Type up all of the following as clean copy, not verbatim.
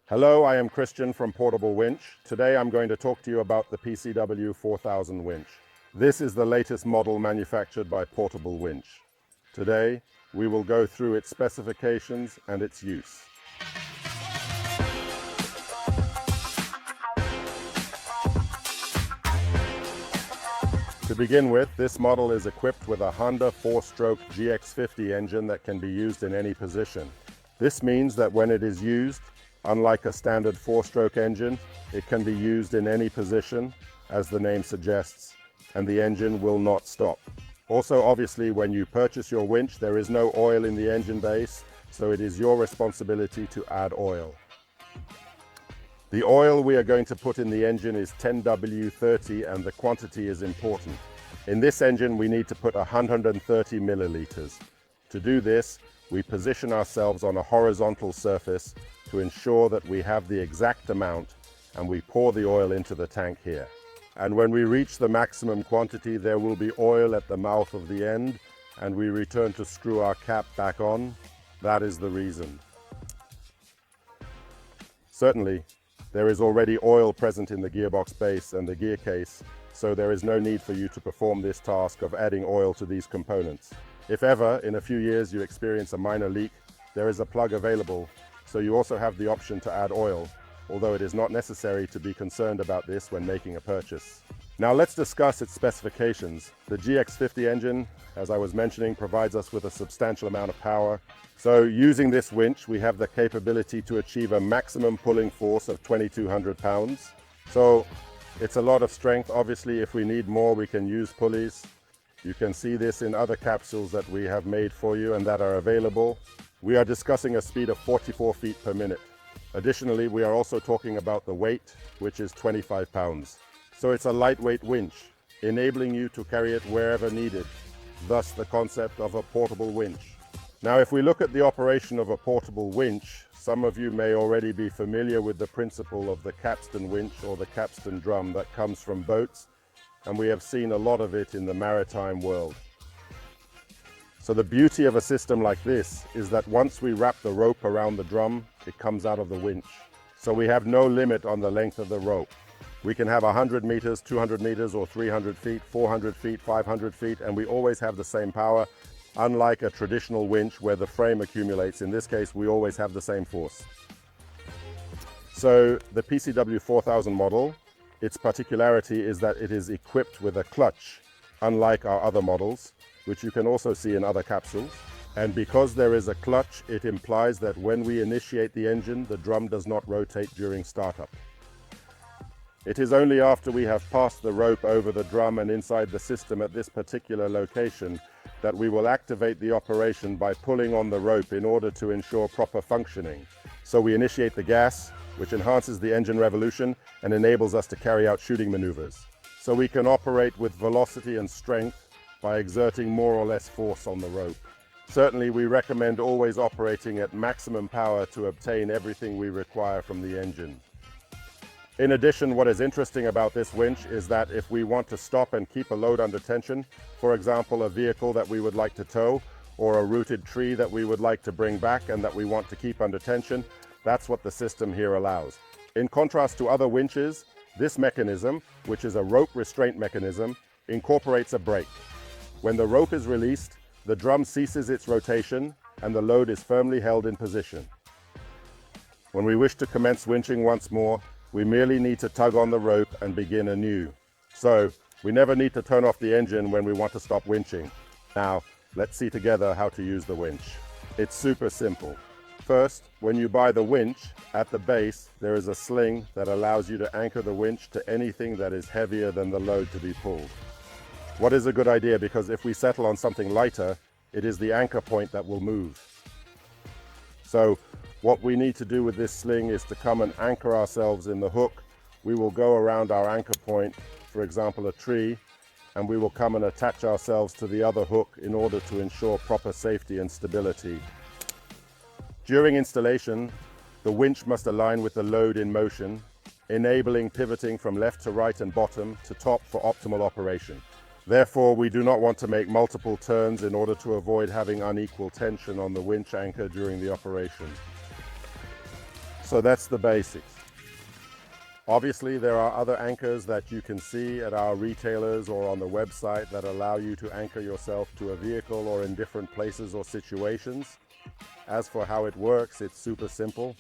Hello, I am Christian from Portable Winch. Today I'm going to talk to you about the PCW4000 winch. This is the latest model manufactured by Portable Winch. Today we will go through its specifications and its use. To begin with, this model is equipped with a Honda 4-stroke GX50 engine that can be used in any position. This means that when it is used, unlike a standard 4-stroke engine, it can be used in any position, as the name suggests, and the engine will not stop. Also, obviously, when you purchase your winch, there is no oil in the engine base, so it is your responsibility to add oil. The oil we are going to put in the engine is 10W30, and the quantity is important. In this engine, we need to put 130 milliliters. To do this, we position ourselves on a horizontal surface to ensure that we have the exact amount, and we pour the oil into the tank here. And when we reach the maximum quantity, there will be oil at the mouth of the end, and we return to screw our cap back on. That is the reason. Certainly, there is already oil present in the gearbox base and the gear case, so there is no need for you to perform this task of adding oil to these components. If ever, in a few years, you experience a minor leak, there is a plug available, so you also have the option to add oil, although it is not necessary to be concerned about this when making a purchase. Now let's discuss its specifications. The GX50 engine, as I was mentioning, provides us with a substantial amount of power. So using this winch, we have the capability to achieve a maximum pulling force of 2,200 pounds. So it's a lot of strength. Obviously, if we need more, we can use pulleys. You can see this in other capsules that we have made for you and that are available. We are discussing a speed of 44 feet per minute. Additionally, we are also talking about the weight, which is 25 pounds. So it's a lightweight winch, enabling you to carry it wherever needed, thus the concept of a portable winch. Now, if we look at the operation of a portable winch, some of you may already be familiar with the principle of the capstan winch or the capstan drum that comes from boats, and we have seen a lot of it in the maritime world. So the beauty of a system like this is that once we wrap the rope around the drum, it comes out of the winch. So we have no limit on the length of the rope. We can have 100 meters, 200 meters, or 300 feet, 400 feet, 500 feet, and we always have the same power, unlike a traditional winch where the frame accumulates. In this case, we always have the same force. So the PCW4000 model, its particularity is that it is equipped with a clutch, unlike our other models, which you can also see in other capsules. And because there is a clutch, it implies that when we initiate the engine, the drum does not rotate during startup. It is only after we have passed the rope over the drum and inside the system at this particular location that we will activate the operation by pulling on the rope in order to ensure proper functioning. So we initiate the gas, which enhances the engine revolution and enables us to carry out shooting maneuvers. So we can operate with velocity and strength by exerting more or less force on the rope. Certainly, we recommend always operating at maximum power to obtain everything we require from the engine. In addition, what is interesting about this winch is that if we want to stop and keep a load under tension, for example, a vehicle that we would like to tow or a rooted tree that we would like to bring back and that we want to keep under tension, that's what the system here allows. In contrast to other winches, this mechanism, which is a rope restraint mechanism, incorporates a brake. When the rope is released, the drum ceases its rotation and the load is firmly held in position. When we wish to commence winching once more, we merely need to tug on the rope and begin anew. So we never need to turn off the engine when we want to stop winching. Now, let's see together how to use the winch. It's super simple. First, when you buy the winch, at the base, there is a sling that allows you to anchor the winch to anything that is heavier than the load to be pulled. What is a good idea, because if we settle on something lighter, it is the anchor point that will move. So what we need to do with this sling is to come and anchor ourselves in the hook. We will go around our anchor point, for example, a tree, and we will come and attach ourselves to the other hook in order to ensure proper safety and stability. During installation, the winch must align with the load in motion, enabling pivoting from left to right and bottom to top for optimal operation. Therefore, we do not want to make multiple turns in order to avoid having unequal tension on the winch anchor during the operation. So that's the basics. Obviously, there are other anchors that you can see at our retailers or on the website that allow you to anchor yourself to a vehicle or in different places or situations. As for how it works, it's super simple.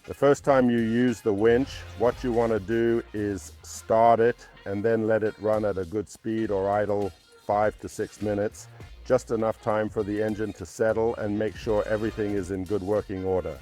The first time you use the winch, what you want to do is start it and then let it run at a good speed or idle 5 to 6 minutes, just enough time for the engine to settle and make sure everything is in good working order.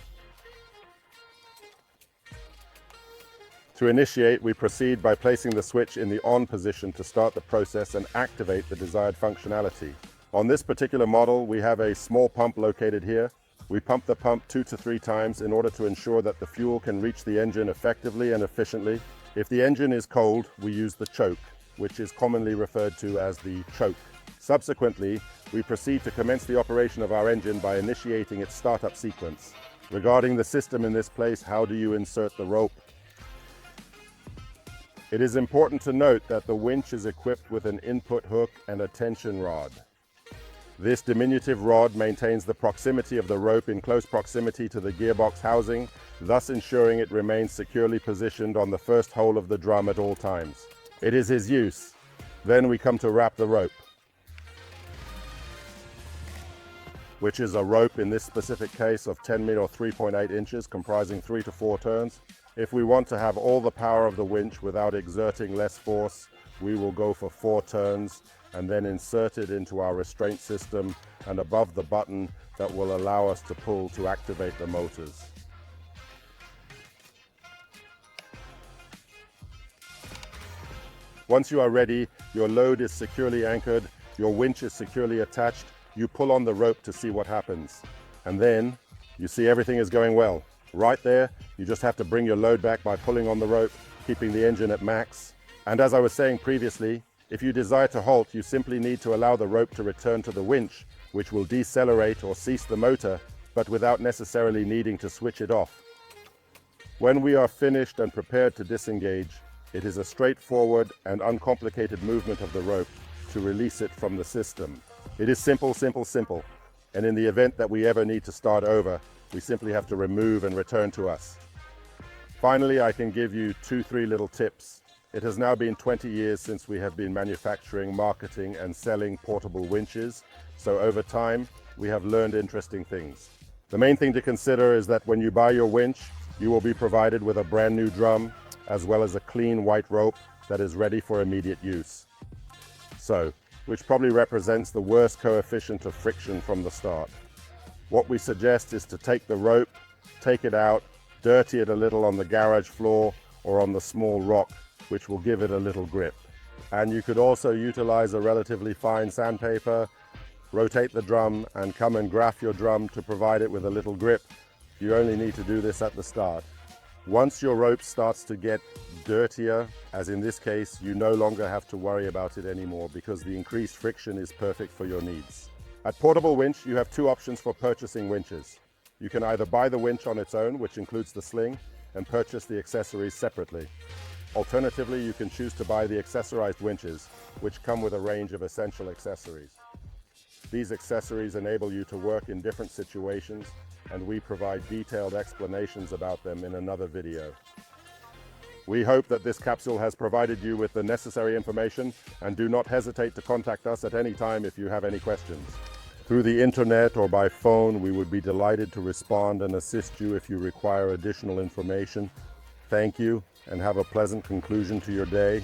To initiate, we proceed by placing the switch in the on position to start the process and activate the desired functionality. On this particular model, we have a small pump located here. We pump the pump 2 to 3 times in order to ensure that the fuel can reach the engine effectively and efficiently. If the engine is cold, we use the choke, which is commonly referred to as the choke. Subsequently, we proceed to commence the operation of our engine by initiating its startup sequence. Regarding the system in this place, how do you insert the rope? It is important to note that the winch is equipped with an input hook and a tension rod. This diminutive rod maintains the proximity of the rope in close proximity to the gearbox housing, thus ensuring it remains securely positioned on the first hole of the drum at all times. It is his use. Then we come to wrap the rope, which is a rope in this specific case of 10 mil or 3.8 inches, comprising 3 to 4 turns. If we want to have all the power of the winch without exerting less force, we will go for 4 turns and then insert it into our restraint system and above the button that will allow us to pull to activate the motors. Once you are ready, your load is securely anchored, your winch is securely attached, you pull on the rope to see what happens. And then you see everything is going well. Right there, you just have to bring your load back by pulling on the rope, keeping the engine at max. And as I was saying previously, if you desire to halt, you simply need to allow the rope to return to the winch, which will decelerate or cease the motor, but without necessarily needing to switch it off. When we are finished and prepared to disengage, it is a straightforward and uncomplicated movement of the rope to release it from the system. It is simple, simple, simple. And in the event that we ever need to start over, we simply have to remove and return to us. Finally, I can give you 2-3 little tips. It has now been 20 years since we have been manufacturing, marketing, and selling portable winches. So over time, we have learned interesting things. The main thing to consider is that when you buy your winch, you will be provided with a brand new drum, as well as a clean white rope that is ready for immediate use. So, which probably represents the worst coefficient of friction from the start. What we suggest is to take the rope, take it out, dirty it a little on the garage floor or on the small rock, which will give it a little grip. And you could also utilize a relatively fine sandpaper, rotate the drum and come and graph your drum to provide it with a little grip. You only need to do this at the start. Once your rope starts to get dirtier, as in this case, you no longer have to worry about it anymore because the increased friction is perfect for your needs. At Portable Winch, you have 2 options for purchasing winches. You can either buy the winch on its own, which includes the sling, and purchase the accessories separately. Alternatively, you can choose to buy the accessorized winches, which come with a range of essential accessories. These accessories enable you to work in different situations, and we provide detailed explanations about them in another video. We hope that this capsule has provided you with the necessary information, and do not hesitate to contact us at any time if you have any questions. Through the internet or by phone, we would be delighted to respond and assist you if you require additional information. Thank you, and have a pleasant conclusion to your day.